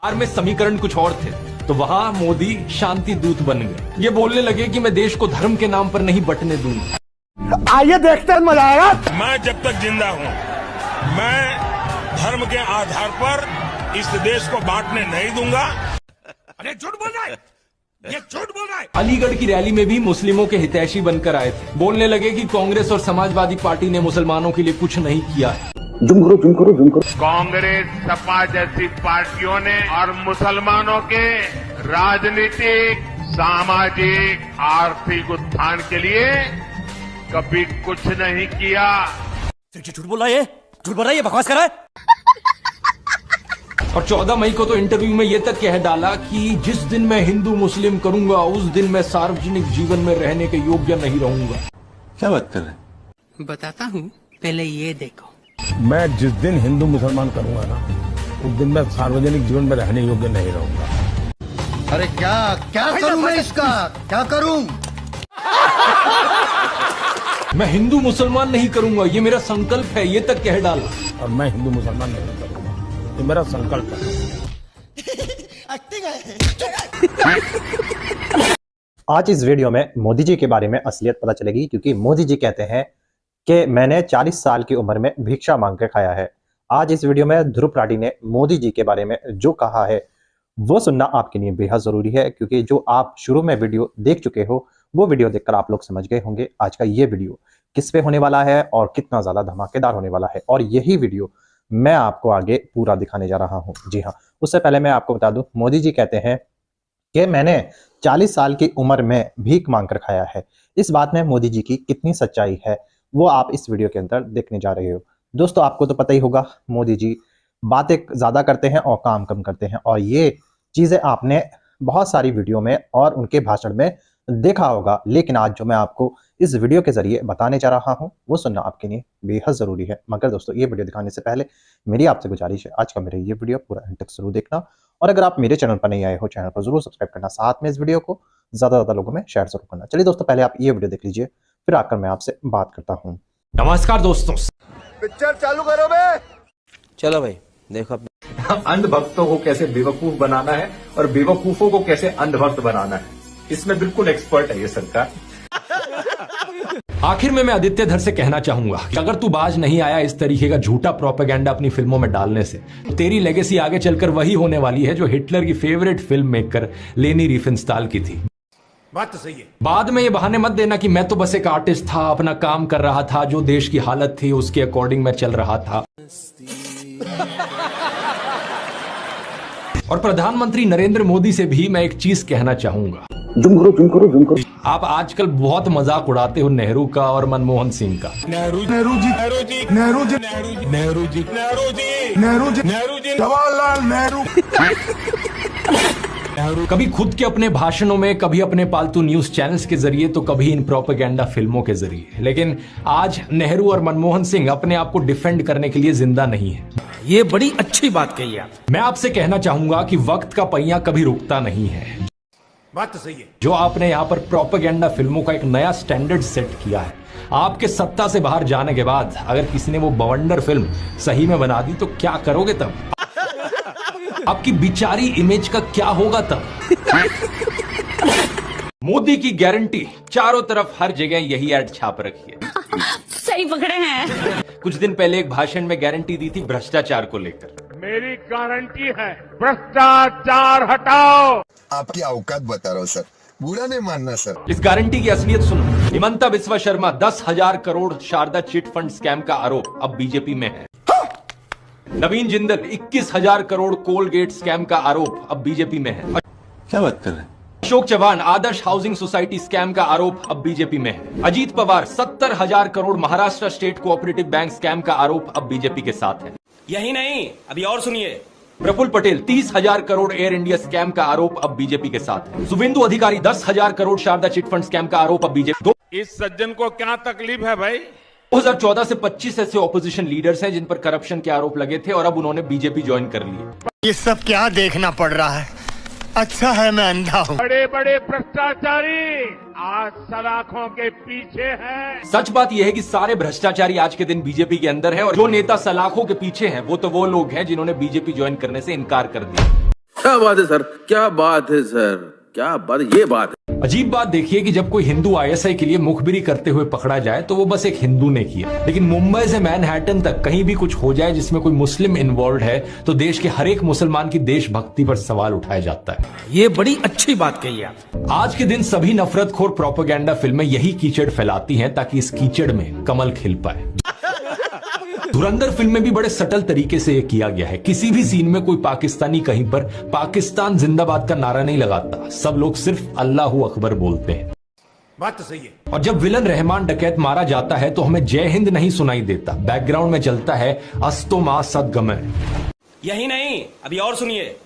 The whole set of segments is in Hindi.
बिहार में समीकरण कुछ और थे तो वहाँ मोदी शांति दूत बन गए। ये बोलने लगे कि मैं देश को धर्म के नाम पर नहीं बंटने दूंगा। आइए देखते हैं, मजा आएगा। मैं जब तक जिंदा हूँ मैं धर्म के आधार पर इस देश को बांटने नहीं दूंगा। अरे झूठ बोल रहा है, ये झूठ बोल रहा है। अलीगढ़ की रैली में भी मुस्लिमों के हितैषी बनकर आए थे। बोलने लगे कि कांग्रेस और समाजवादी पार्टी ने मुसलमानों के लिए कुछ नहीं किया है। कांग्रेस सपा जैसी पार्टियों ने और मुसलमानों के राजनीतिक, सामाजिक, आर्थिक उत्थान के लिए कभी कुछ नहीं किया। झूठ बोल रहा है, झूठ बोल रहा है, बकवास कर रहा है। और 14 मई को तो इंटरव्यू में ये तक कह डाला कि जिस दिन मैं हिंदू मुस्लिम करूंगा उस दिन मैं सार्वजनिक जीवन में रहने के योग्य नहीं रहूंगा। क्या बात कर रहे हैं? बताता हूँ, पहले ये देखो। मैं जिस दिन हिंदू मुसलमान करूंगा ना उस दिन मैं सार्वजनिक जीवन में रहने योग्य नहीं रहूंगा। अरे क्या क्या करूं मैं इसका, क्या करूं? मैं हिंदू मुसलमान नहीं करूंगा, ये मेरा संकल्प है, ये तक कह डाला। और मैं हिंदू मुसलमान नहीं करूंगा, ये मेरा संकल्प है। आज इस वीडियो में मोदी जी के बारे में असलियत पता चलेगी, क्योंकि मोदी जी कहते हैं कि मैंने 40 साल की उम्र में भिक्षा मांग कर खाया है। आज इस वीडियो में ध्रुव राठी ने मोदी जी के बारे में जो कहा है वो सुनना आपके लिए बेहद जरूरी है, क्योंकि जो आप शुरू में वीडियो देख चुके हो वो वीडियो देखकर आप लोग समझ गए होंगे आज का ये वीडियो किस पे होने वाला है और कितना ज्यादा धमाकेदार होने वाला है। और यही वीडियो मैं आपको आगे पूरा दिखाने जा रहा हूँ। जी हाँ, उससे पहले मैं आपको बता दूं, मोदी जी कहते हैं कि मैंने 40 साल की उम्र में भीख मांग कर खाया है। इस बात में मोदी जी की कितनी सच्चाई है वो आप इस वीडियो के अंदर देखने जा रहे हो। दोस्तों, आपको तो पता ही होगा मोदी जी बातें ज्यादा करते हैं और काम कम करते हैं, और ये चीजें आपने बहुत सारी वीडियो में और उनके भाषण में देखा होगा। लेकिन आज जो मैं आपको इस वीडियो के जरिए बताने जा रहा हूं वो सुनना आपके लिए बेहद जरूरी है। मगर दोस्तों, ये वीडियो दिखाने से पहले मेरी आपसे गुजारिश है, आज का मेरा ये वीडियो पूरा एंड तक जरूर देखना, और अगर आप मेरे चैनल पर नहीं आए हो चैनल को जरूर सब्सक्राइब करना, साथ में इस वीडियो को ज्यादा लोगों में शेयर जरूर करना। चलिए दोस्तों, पहले आप ये वीडियो देख लीजिए, फिर आकर मैं आपसे बात करता हूँ। नमस्कार दोस्तों, पिक्चर चालू करो बे। चलो भाई देखो। अंधभक्तों को कैसे बेवकूफ बनाना है और बेवकूफों को कैसे अंधभक्त बनाना है, इसमें बिल्कुल एक्सपर्ट है ये सरकार। आखिर में मैं आदित्य धर से कहना चाहूंगा कि अगर तू बाज नहीं आया इस तरीके का झूठा प्रोपेगेंडा अपनी फिल्मों में डालने से, तेरी लेगेसी आगे चलकर वही होने वाली है जो हिटलर की फेवरेट फिल्म मेकर लेनी रिफेनस्टाल की थी। बात तो सही है। बाद में ये बहाने मत देना कि मैं तो बस एक आर्टिस्ट था, अपना काम कर रहा था, जो देश की हालत थी उसके अकॉर्डिंग मैं चल रहा था। और प्रधानमंत्री नरेंद्र मोदी से भी मैं एक चीज कहना चाहूंगा। जुम करो। आप आजकल बहुत मजाक उड़ाते हो नेहरू का और मनमोहन सिंह का। जवाहरलाल नेहरू। कभी खुद के अपने भाषणों में, कभी अपने पालतू न्यूज चैनल्स के जरिए, तो कभी इन प्रोपेगेंडा फिल्मों के जरिए। लेकिन आज नेहरू और मनमोहन सिंह अपने आप को डिफेंड करने के लिए जिंदा नहीं है। ये बड़ी अच्छी बात कही आप। मैं आपसे कहना चाहूंगा कि वक्त का पहिया कभी रुकता नहीं है। बात तो सही है। जो आपने यहाँ पर प्रोपेगेंडा फिल्मों का एक नया स्टैंडर्ड सेट किया है, आपके सत्ता से बाहर जाने के बाद अगर किसी ने वो बवंडर फिल्म सही में बना दी तो क्या करोगे तब? आपकी बिचारी इमेज का क्या होगा तब? मोदी की गारंटी, चारों तरफ हर जगह यही ऐड छाप रखी है। सही पकड़े हैं। कुछ दिन पहले एक भाषण में गारंटी दी थी भ्रष्टाचार को लेकर। मेरी गारंटी है, भ्रष्टाचार हटाओ। आपकी औकात बता रहा हूँ सर, बुरा नहीं मानना सर। इस गारंटी की असलियत सुनो। Himanta Biswa Sarma 10,000 crore Sharada chit fund scam का आरोप अब बीजेपी में है। नवीन जिंदल 21,000 करोड़ कोलगेट स्कैम का आरोप अब बीजेपी में है। क्या बात कर रहे हैं? अशोक चौहान आदर्श हाउसिंग सोसाइटी स्कैम का आरोप अब बीजेपी में है। Ajit Pawar 70,000 crore Maharashtra state cooperative bank scam का आरोप अब बीजेपी के साथ है। यही नहीं, अभी और सुनिए। Praful Patel 30,000 crore air India scam का आरोप अब बीजेपी के साथ है। Suvendu Adhikari 10,000 crore Sharada chit fund scam का आरोप अब बीजेपी। इस सज्जन को क्या तकलीफ है भाई? 2014 से 25 ऐसे ऑपोजिशन लीडर्स हैं जिन पर करप्शन के आरोप लगे थे और अब उन्होंने बीजेपी ज्वाइन कर ली। ये सब क्या देखना पड़ रहा है? अच्छा है मैं अंधा हूँ। बड़े बड़े भ्रष्टाचारी आज सलाखों के पीछे हैं। सच बात यह है कि सारे भ्रष्टाचारी आज के दिन बीजेपी के अंदर है, और जो नेता सलाखों के पीछे हैं वो तो वो लोग हैं जिन्होंने बीजेपी ज्वाइन करने से इनकार कर दिया। क्या बात है सर, क्या बात है सर, क्या बात है, ये बात है। अजीब बात देखिए कि जब कोई हिंदू आईएसआई के लिए मुखबिरी करते हुए पकड़ा जाए तो वो बस एक हिंदू ने किया, लेकिन मुंबई से मैनहट्टन तक कहीं भी कुछ हो जाए जिसमें कोई मुस्लिम इन्वॉल्व है तो देश के हर एक मुसलमान की देशभक्ति पर सवाल उठाया जाता है। ये बड़ी अच्छी बात कही आप। आज के दिन सभी नफरतखोर प्रोपेगेंडा फिल्में यही कीचड़ फैलाती हैं ताकि इस कीचड़ में कमल खिल पाए। धुरंधर फिल्म में भी बड़े सटल तरीके से ये किया गया है। किसी भी सीन में कोई पाकिस्तानी कहीं पर पाकिस्तान जिंदाबाद का नारा नहीं लगाता, सब लोग सिर्फ अल्लाहू अकबर बोलते हैं। बात तो सही है। और जब विलन रहमान डकैत मारा जाता है तो हमें जय हिंद नहीं सुनाई देता, बैकग्राउंड में चलता है अस्तो मा सदगमय। यही नहीं, अभी और सुनिए।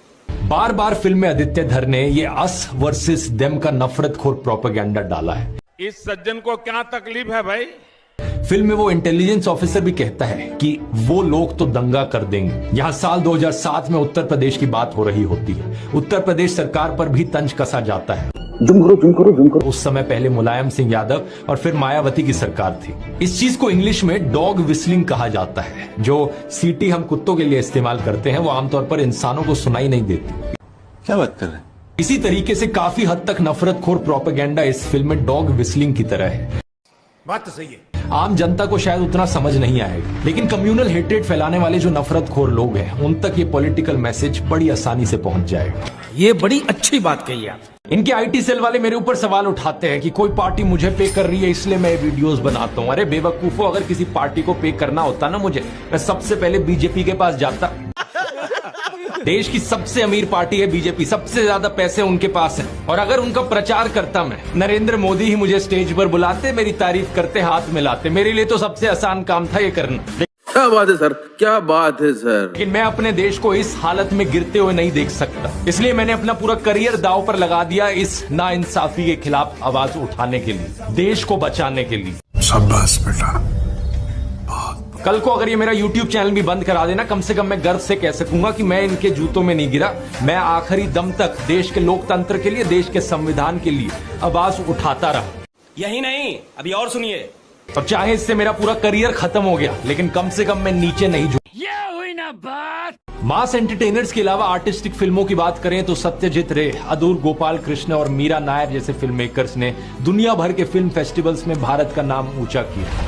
बार बार फिल्म में आदित्य धर ने ये अस वर्सेस देम का नफरतखोर प्रोपेगेंडा डाला है। इस सज्जन को क्या तकलीफ है भाई? फिल्म में वो इंटेलिजेंस ऑफिसर भी कहता है कि वो लोग तो दंगा कर देंगे। यहाँ साल 2007 में उत्तर प्रदेश की बात हो रही होती है। उत्तर प्रदेश सरकार पर भी तंज कसा जाता है। उस समय पहले मुलायम सिंह यादव और फिर मायावती की सरकार थी। इस चीज को इंग्लिश में डॉग विस्लिंग कहा जाता है। जो सीटी हम कुत्तों के लिए इस्तेमाल करते हैं वो आमतौर पर इंसानों को सुनाई नहीं देती। क्या बात कर रहे हैं? इसी तरीके से काफी हद तक नफरतखोर प्रोपेगेंडा इस फिल्म में डॉग विस्लिंग की तरह है। बात तो सही है। आम जनता को शायद उतना समझ नहीं आएगा, लेकिन कम्युनल हेट्रेड फैलाने वाले जो नफरतखोर लोग हैं उन तक ये पॉलिटिकल मैसेज बड़ी आसानी से पहुंच जाएगा। ये बड़ी अच्छी बात कही आप। इनके आईटी सेल वाले मेरे ऊपर सवाल उठाते हैं कि कोई पार्टी मुझे पे कर रही है इसलिए मैं वीडियोस बनाता हूं। अरे बेवकूफो, अगर किसी पार्टी को पे करना होता ना मुझे, मैं सबसे पहले बीजेपी के पास जाता। देश की सबसे अमीर पार्टी है बीजेपी, सबसे ज्यादा पैसे उनके पास हैं। और अगर उनका प्रचार करता मैं, नरेंद्र मोदी ही मुझे स्टेज पर बुलाते, मेरी तारीफ करते, हाथ मिलाते। मेरे लिए तो सबसे आसान काम था ये करना। क्या बात है सर, क्या बात है सर। लेकिन मैं अपने देश को इस हालत में गिरते हुए नहीं देख सकता, इसलिए मैंने अपना पूरा करियर दांव पर लगा दिया इस नाइंसाफी के खिलाफ आवाज उठाने के लिए, देश को बचाने के लिए। शाबाश बेटा। कल को अगर ये मेरा YouTube चैनल भी बंद करा देना, कम से कम मैं गर्व से कह सकूंगा कि मैं इनके जूतों में नहीं गिरा। मैं आखिरी दम तक देश के लोकतंत्र के लिए, देश के संविधान के लिए आवाज उठाता रहा। यही नहीं, अभी और सुनिए। और चाहे इससे मेरा पूरा करियर खत्म हो गया, लेकिन कम से कम मैं नीचे नहीं झुक। ये हुई ना बात। मास एंटरटेनर्स के अलावा आर्टिस्टिक फिल्मों की बात करें तो सत्यजीत रे, अदूर गोपाल कृष्ण और मीरा नायर जैसे फिल्म मेकर्स ने दुनिया भर के फिल्म फेस्टिवल्स में भारत का नाम ऊंचा किया।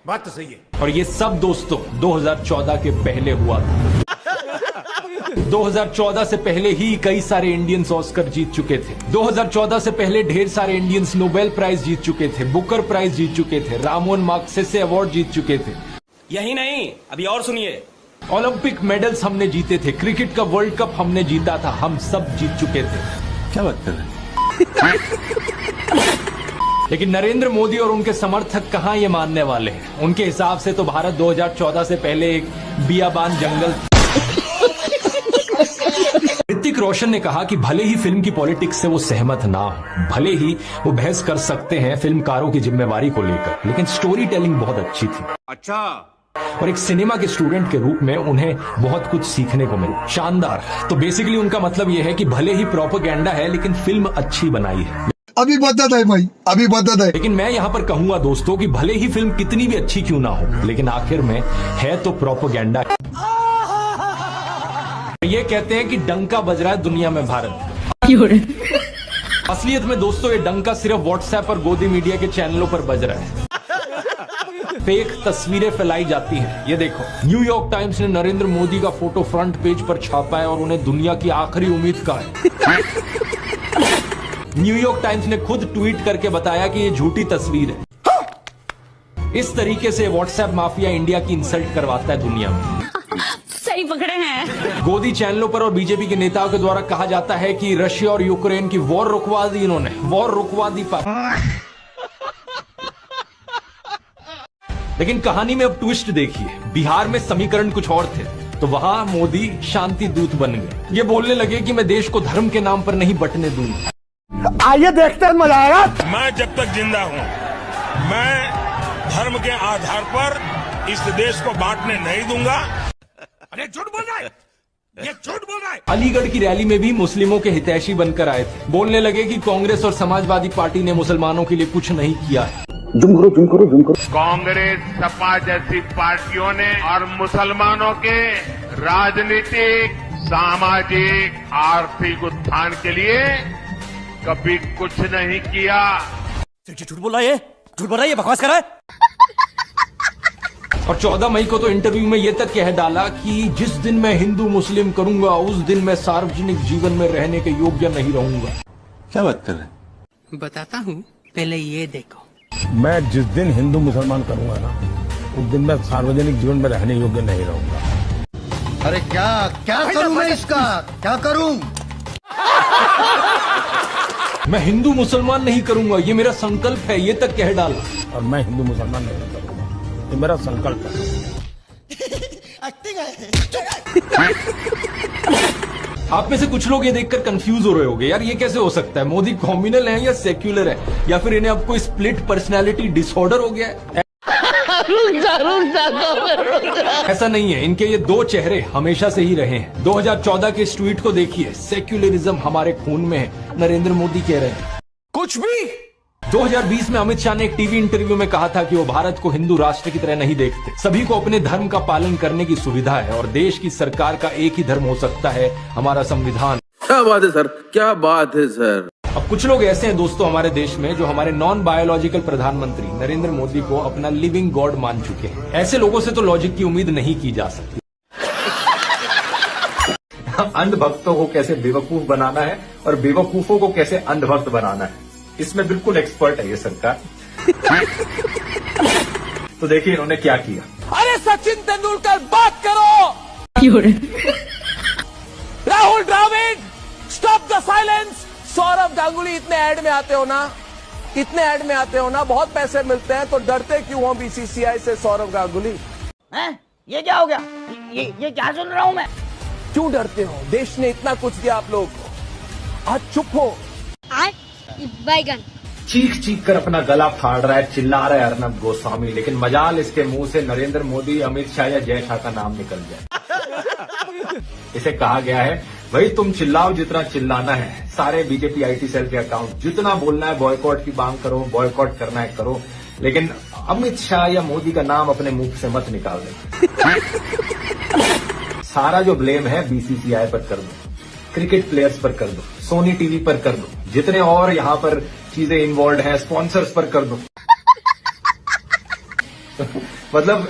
बात तो सही है। और ये सब दोस्तों 2014 के पहले हुआ था। 2014 से पहले ही कई सारे इंडियंस ऑस्कर जीत चुके थे। 2014 से पहले ढेर सारे इंडियंस नोबेल प्राइज जीत चुके थे, बुकर प्राइज जीत चुके थे, रामोन मैग्सेसे अवार्ड जीत चुके थे। यही नहीं, अभी और सुनिए। ओलंपिक मेडल्स हमने जीते थे, क्रिकेट का वर्ल्ड कप हमने जीता था, हम सब जीत चुके थे। क्या बात कर रहे हैं? लेकिन नरेंद्र मोदी और उनके समर्थक कहां ये मानने वाले हैं। उनके हिसाब से तो भारत 2014 से पहले एक बियाबान जंगल। ऋतिक रोशन ने कहा कि भले ही फिल्म की पॉलिटिक्स से वो सहमत ना हो, भले ही वो बहस कर सकते हैं फिल्मकारों की जिम्मेवारी को लेकर, लेकिन स्टोरी टेलिंग बहुत अच्छी थी। अच्छा। और एक सिनेमा के स्टूडेंट के रूप में उन्हें बहुत कुछ सीखने को मिला। शानदार। तो बेसिकली उनका मतलब यह है कि भले ही प्रोपेगेंडा है लेकिन फिल्म अच्छी बनाई है। अभी बता है भाई, अभी बता है। लेकिन मैं यहाँ पर कहूंगा दोस्तों कि भले ही फिल्म कितनी भी अच्छी क्यों ना हो, लेकिन आखिर में है तो प्रोपेगेंडा। ये कहते हैं कि डंका बज रहा है दुनिया में भारत। असलियत में दोस्तों ये डंका सिर्फ व्हाट्सएप और गोदी मीडिया के चैनलों पर बज रहा है। फेक तस्वीरें फैलाई जाती हैं। ये देखो, न्यूयॉर्क टाइम्स ने नरेंद्र मोदी का फोटो फ्रंट पेज पर छापा है और उन्हें दुनिया की आखिरी उम्मीद का है। न्यूयॉर्क टाइम्स ने खुद ट्वीट करके बताया कि ये झूठी तस्वीर है। इस तरीके से व्हाट्सएप माफिया इंडिया की इंसल्ट करवाता है दुनिया में। सही पकड़े हैं। गोदी चैनलों पर और बीजेपी के नेताओं के द्वारा कहा जाता है कि रशिया और यूक्रेन की वॉर रुकवा दी इन्होंने, वॉर रुकवा दी। लेकिन कहानी में अब ट्विस्ट देखिए। बिहार में समीकरण कुछ और थे, तो वहां मोदी शांति दूत बन गए। ये बोलने लगे कि मैं देश को धर्म के नाम पर नहीं बंटने दूंगा। आइए देखते हैं, मजा आएगा। मैं जब तक जिंदा हूं, मैं धर्म के आधार पर इस देश को बांटने नहीं दूंगा। अरे झूठ बोल रहा है, ये झूठ बोल रहा है। अलीगढ़ की रैली में भी मुस्लिमों के हितैषी बनकर आए थे। बोलने लगे कि कांग्रेस और समाजवादी पार्टी ने मुसलमानों के लिए कुछ नहीं किया है। कांग्रेस, सपा जैसी पार्टियों ने और मुसलमानों के राजनीतिक, सामाजिक आर्थिक उत्थान के लिए कभी कुछ नहीं किया। झूठ बोल रहा है, झूठ बोल रहा है, बकवास कर रहा है। और 14 मई को तो इंटरव्यू में ये तक कह डाला कि जिस दिन मैं हिंदू मुस्लिम करूंगा उस दिन मैं सार्वजनिक जीवन में रहने के योग्य नहीं रहूंगा। क्या बात कर रहे हैं? बताता हूँ, पहले ये देखो। मैं जिस दिन हिंदू मुसलमान करूंगा ना उस दिन मैं सार्वजनिक जीवन में रहने योग्य नहीं रहूंगा। अरे क्या क्या करूं मैं इसका, क्या करूं? मैं हिंदू मुसलमान नहीं करूंगा, ये मेरा संकल्प है, ये तक कह डाला। और मैं हिंदू मुसलमान नहीं करूंगा, ये मेरा संकल्प है। आप में से कुछ लोग ये देखकर कंफ्यूज हो रहे होंगे, यार ये कैसे हो सकता है, मोदी कॉम्युनल है या सेक्युलर है, या फिर इन्हें अब कोई स्प्लिट पर्सनैलिटी डिसऑर्डर हो गया है। ऐसा नहीं है, इनके ये दो चेहरे हमेशा से ही रहे हैं। 2014 के इस ट्वीट को देखिए, सेक्युलरिज्म हमारे खून में है, नरेंद्र मोदी कह रहे हैं। कुछ भी 2020 में अमित शाह ने एक टीवी इंटरव्यू में कहा था कि वो भारत को हिंदू राष्ट्र की तरह नहीं देखते, सभी को अपने धर्म का पालन करने की सुविधा है और देश की सरकार का एक ही धर्म हो सकता है, हमारा संविधान। क्या बात है सर, क्या बात है सर। अब कुछ लोग ऐसे हैं दोस्तों हमारे देश में जो हमारे नॉन बायोलॉजिकल प्रधानमंत्री नरेंद्र मोदी को अपना लिविंग गॉड मान चुके हैं। ऐसे लोगों से तो लॉजिक की उम्मीद नहीं की जा सकती। अंधभक्तों को कैसे बेवकूफ बनाना है और बेवकूफों को कैसे अंधभक्त बनाना है, इसमें बिल्कुल एक्सपर्ट है ये सरकार। तो देखिए इन्होंने क्या किया। अरे सचिन तेंदुलकर बात करो। Rahul Dravid, stop the silence. Sourav Ganguly, इतने ऐड में आते हो ना, इतने ऐड में आते हो ना, बहुत पैसे मिलते हैं, तो डरते क्यों हो बीसीसीआई से सौरव गांगुली? हैं? ये क्या हो गया? ये क्या सुन रहा हूँ मैं? क्यों डरते हो? देश ने इतना कुछ दिया आप लोगों को, आज चुप हो। बैगन चीख चीख कर अपना गला फाड़ रहा है, चिल्ला रहा है अर्नब गोस्वामी, लेकिन मजाल इसके मुंह से नरेंद्र मोदी, अमित शाह या जय शाह का नाम निकल जाए। इसे कहा गया है भाई तुम चिल्लाओ जितना चिल्लाना है, सारे बीजेपी आईटी सेल के अकाउंट जितना बोलना है बॉयकॉट की मांग करो, बॉयकॉट करना है करो, लेकिन अमित शाह या मोदी का नाम अपने मुंह से मत निकाल दे। सारा जो ब्लेम है बीसीसीआई पर कर दो, क्रिकेट प्लेयर्स पर कर दो, सोनी टीवी पर कर दो, जितने और यहाँ पर चीजें इन्वॉल्व हैं स्पॉन्सर्स पर कर दो। मतलब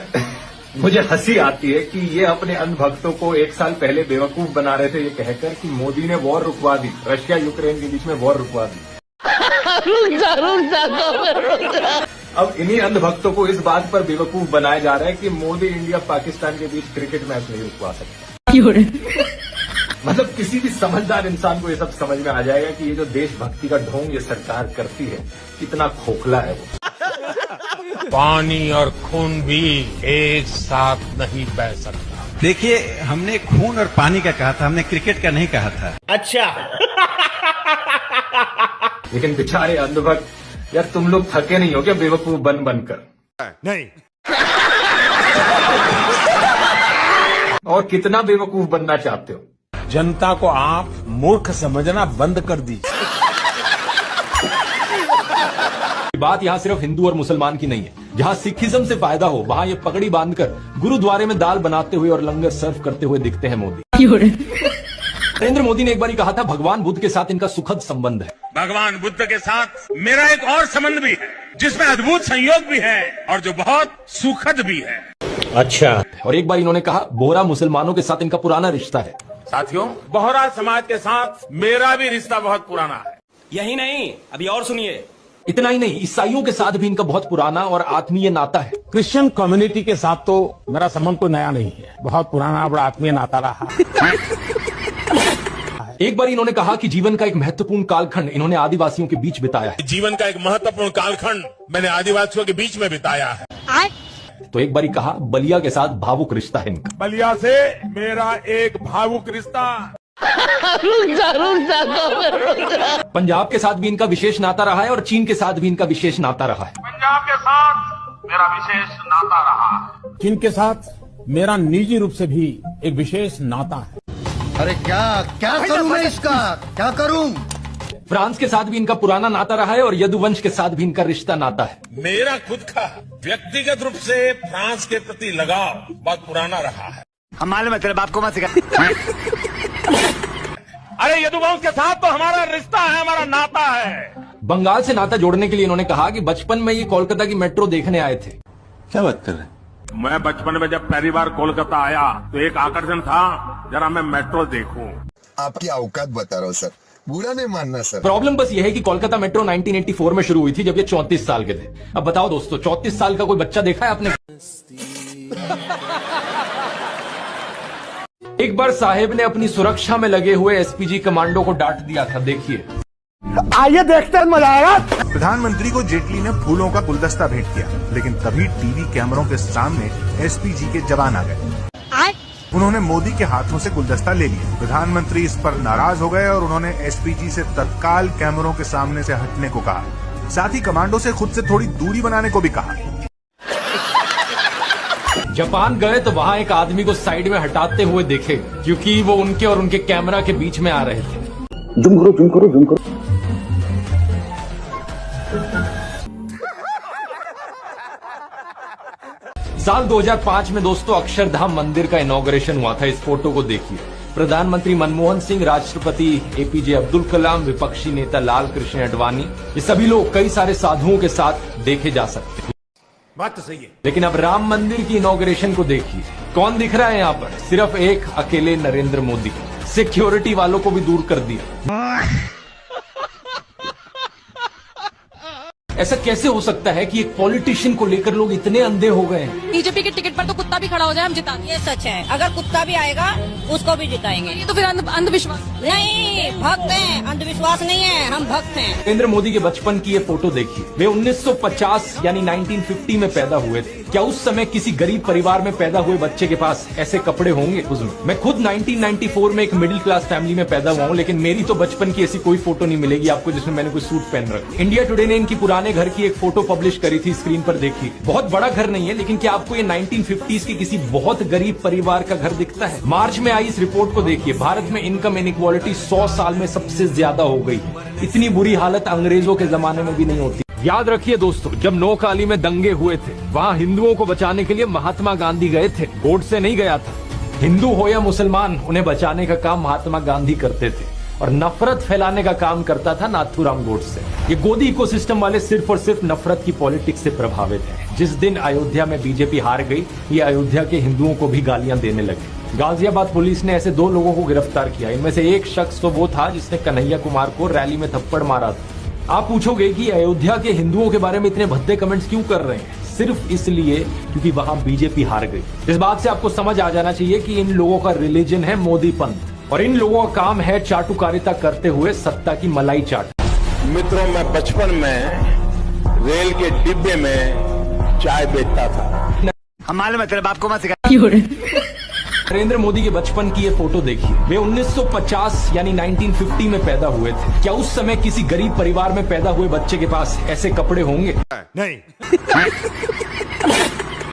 मुझे हंसी आती है कि ये अपने अंधभक्तों को एक साल पहले बेवकूफ बना रहे थे ये कहकर कि मोदी ने वॉर रुकवा दी, रशिया यूक्रेन के बीच में वॉर रुकवा दी। अब इन्हीं अंधभक्तों को इस बात पर बेवकूफ बनाया जा रहा है कि मोदी इंडिया पाकिस्तान के बीच क्रिकेट मैच नहीं रुकवा सकता। मतलब किसी भी समझदार इंसान को ये सब समझ में आ जाएगा कि ये जो देशभक्ति का ढोंग ये सरकार करती है कितना खोखला है वो। पानी और खून भी एक साथ नहीं बह सकता। देखिए, हमने खून और पानी का कहा था, हमने क्रिकेट का नहीं कहा था। अच्छा। लेकिन बेचारे अंधभक्त, यार तुम लोग थके नहीं हो क्या बेवकूफ बन बनकर? नहीं। और कितना बेवकूफ बनना चाहते हो? जनता को आप मूर्ख समझना बंद कर दीजिए। बात यहाँ सिर्फ हिंदू और मुसलमान की नहीं है। जहाँ सिखिज्म से फायदा हो वहाँ ये पगड़ी बांधकर गुरुद्वारे में दाल बनाते हुए और लंगर सर्व करते हुए दिखते हैं मोदी। नरेंद्र मोदी ने एक बार कहा था भगवान बुद्ध के साथ इनका सुखद संबंध है। भगवान बुद्ध के साथ मेरा एक और संबंध भी है जिसमें अद्भुत संयोग भी है और जो बहुत सुखद भी है। अच्छा। और एक बार इन्होंने कहा बोहरा मुसलमानों के साथ इनका पुराना रिश्ता है। साथियों, बोहरा समाज के साथ मेरा भी रिश्ता बहुत पुराना है। यही नहीं, अभी और सुनिए। इतना ही नहीं, ईसाइयों के साथ भी इनका बहुत पुराना और आत्मीय नाता है। क्रिश्चियन कम्युनिटी के साथ तो मेरा संबंध कोई नया नहीं है, बहुत पुराना बड़ा आत्मीय नाता रहा। एक बार इन्होंने कहा कि जीवन का एक महत्वपूर्ण कालखंड इन्होंने आदिवासियों के बीच बिताया है। जीवन का एक महत्वपूर्ण कालखंड मैंने आदिवासियों के बीच में बिताया है। तो एक बार कहा बलिया के साथ भावुक रिश्ता है इनका। बलिया से मेरा एक भावुक रिश्ता। पंजाब के साथ भी इनका विशेष नाता रहा है और चीन के साथ भी इनका विशेष नाता रहा है। पंजाब के साथ मेरा विशेष नाता रहा है। चीन के साथ मेरा निजी रूप से भी एक विशेष नाता है। अरे क्या क्या करूं मैं इसका, क्या करूं? फ्रांस के साथ भी इनका पुराना नाता रहा है और यदुवंश के साथ भी इनका रिश्ता नाता है। मेरा खुद का व्यक्तिगत रूप से फ्रांस के प्रति लगाव बहुत पुराना रहा है। हम मालूम है तेरे बाप को मत सिखा। अरे यदुवंश के साथ तो हमारा रिश्ता है, हमारा नाता है। बंगाल से नाता जोड़ने के लिए इन्होंने कहा कि बचपन में ये कोलकाता की मेट्रो देखने आए थे। क्या बात कर रहे हैं? मैं बचपन में जब पहली बार कोलकाता आया तो एक आकर्षण था, जरा मैं मेट्रो देखूं। आपकी औकात बता रहा हूँ सर, बुरा नहीं मानना सर। प्रॉब्लम बस ये है कि कोलकाता मेट्रो 1984 में शुरू हुई थी, जब ये 34 साल के थे। अब बताओ दोस्तों, 34 साल का कोई बच्चा देखा है आपने? एक बार साहेब ने अपनी सुरक्षा में लगे हुए एसपीजी कमांडो को डांट दिया था, देखिए। आइए देखते हैं, मजा आएगा। प्रधानमंत्री को जेटली ने फूलों का गुलदस्ता भेंट किया, लेकिन तभी टीवी कैमरों के सामने एसपीजी के जवान आ गए। उन्होंने मोदी के हाथों से गुलदस्ता ले लिया। प्रधानमंत्री इस पर नाराज हो गए और उन्होंने एसपीजी से तत्काल कैमरों के सामने से हटने को कहा। साथ ही कमांडो से खुद से थोड़ी दूरी बनाने को भी कहा। जापान गए तो वहां एक आदमी को साइड में हटाते हुए देखे, क्योंकि वो उनके और उनके कैमरा के बीच में आ रहे थे। जूम करो, जूम करो, जूम करो। साल 2005 में दोस्तों अक्षरधाम मंदिर का इनॉग्रेशन हुआ था। इस फोटो को देखिए। प्रधानमंत्री मनमोहन सिंह, राष्ट्रपति एपीजे अब्दुल कलाम, विपक्षी नेता लाल कृष्ण आडवाणी, ये सभी लोग कई सारे साधुओं के साथ देखे जा सकते हैं। बात तो सही है। लेकिन अब राम मंदिर की इनॉग्रेशन को देखिए, कौन दिख रहा है यहाँ पर? सिर्फ एक अकेले नरेंद्र मोदी। सिक्योरिटी वालों को भी दूर कर दिया। ऐसा कैसे हो सकता है कि एक पॉलिटिशियन को लेकर लोग इतने अंधे हो गए हैं? बीजेपी के टिकट पर तो कुत्ता भी खड़ा हो जाए, हम जिता। ये सच है, अगर कुत्ता भी आएगा उसको भी जिताएंगे। ये तो फिर अंधविश्वास नहीं, भक्त हैं, अंधविश्वास नहीं है, हम भक्त हैं। नरेंद्र मोदी के बचपन की ये फोटो देखिए। वे 1950 यानी 1950 में पैदा हुए थे। क्या उस समय किसी गरीब परिवार में पैदा हुए बच्चे के पास ऐसे कपड़े होंगे? उसमें मैं खुद 1994 में एक मिडिल क्लास फैमिली में पैदा हुआ हूँ, लेकिन मेरी तो बचपन की ऐसी कोई फोटो नहीं मिलेगी आपको जिसमें मैंने कोई सूट पहन रखा। इंडिया टुडे ने इनकी पुराने घर की एक फोटो पब्लिश करी थी, स्क्रीन पर देखिए। बहुत बड़ा घर नहीं है, लेकिन क्या आपको ये 1950s के किसी बहुत गरीब परिवार का घर दिखता है? मार्च में आई इस रिपोर्ट को देखिए। भारत में इनकम इनइक्वालिटी 100 साल में सबसे ज्यादा हो गई है। इतनी बुरी हालत अंग्रेजों के जमाने में भी नहीं होती। याद रखिए दोस्तों, जब नौखाली में दंगे हुए थे, वहाँ हिंदुओं को बचाने के लिए महात्मा गांधी गए थे, गोडसे नहीं गया था। हिंदू हो या मुसलमान, उन्हें बचाने का काम महात्मा गांधी करते थे, और नफरत फैलाने का काम करता था नाथूराम गोडसे। ये गोदी इकोसिस्टम वाले सिर्फ और सिर्फ नफरत की पॉलिटिक्स से प्रभावित हैं। जिस दिन अयोध्या में बीजेपी हार गई, ये अयोध्या के हिंदुओं को भी गालियां देने लगे। गाजियाबाद पुलिस ने ऐसे 2 लोगों को गिरफ्तार किया। इनमें से एक शख्स तो वो था जिसने कन्हैया कुमार को रैली में थप्पड़ मारा था। आप पूछोगे कि अयोध्या के हिंदुओं के बारे में इतने भद्दे कमेंट्स क्यों कर रहे हैं? सिर्फ इसलिए क्योंकि वहां बीजेपी हार गई। इस बात से आपको समझ आ जाना चाहिए कि इन लोगों का रिलीजन है मोदी पंथ, और इन लोगों का काम है चाटुकारिता करते हुए सत्ता की मलाई चाट। मित्रों, मैं बचपन में रेल के डिब्बे में चाय बेचता था। हमारे मतलब आपको मत सिखा। नरेंद्र मोदी के बचपन की ये फोटो देखिए। वे 1950 यानी 1950 में पैदा हुए थे। क्या उस समय किसी गरीब परिवार में पैदा हुए बच्चे के पास ऐसे कपड़े होंगे? नहीं।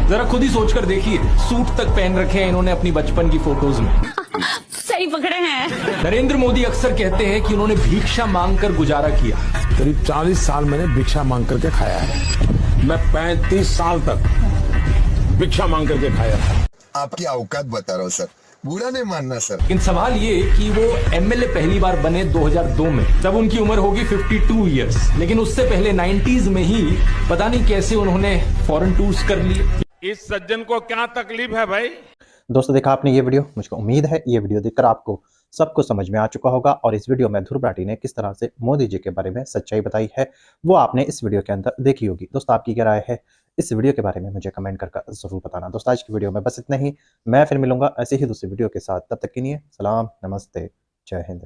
जरा खुद ही सोचकर देखिए। सूट तक पहन रखे हैं इन्होंने अपनी बचपन की फोटोज में। सही पकड़े हैं। नरेंद्र मोदी अक्सर कहते हैं कि उन्होंने भिक्षा मांगकर गुजारा किया। करीब 40 साल मैंने भिक्षा मांग करके खाया है। मैं 35 साल तक भिक्षा मांग करके खाया था। आपकी औकात बता रहा हूँ सर, बुरा नहीं मानना सर। लेकिन सवाल ये कि वो एमएलए पहली बार बने 2002 में, तब उनकी उम्र होगी 52 इयर्स। लेकिन उससे पहले 90s में ही पता नहीं कैसे उन्होंने फॉरेन टूर्स कर लिए। इस सज्जन को क्या तकलीफ है भाई? दोस्तों, देखा आपने ये वीडियो। मुझको उम्मीद है ये वीडियो देखकर आपको सब कुछ समझ में आ चुका होगा, और इस वीडियो में ध्रुव राठी ने किस तरह से मोदी जी के बारे में सच्चाई बताई है वो आपने इस वीडियो के अंदर देखी होगी। दोस्तों, आपकी क्या राय है इस वीडियो के बारे में मुझे कमेंट करके जरूर बताना। दोस्तों, आज की वीडियो में बस इतना ही। मैं फिर मिलूंगा ऐसे ही दूसरी वीडियो के साथ। तब तक के लिए सलाम, नमस्ते, जय हिंद।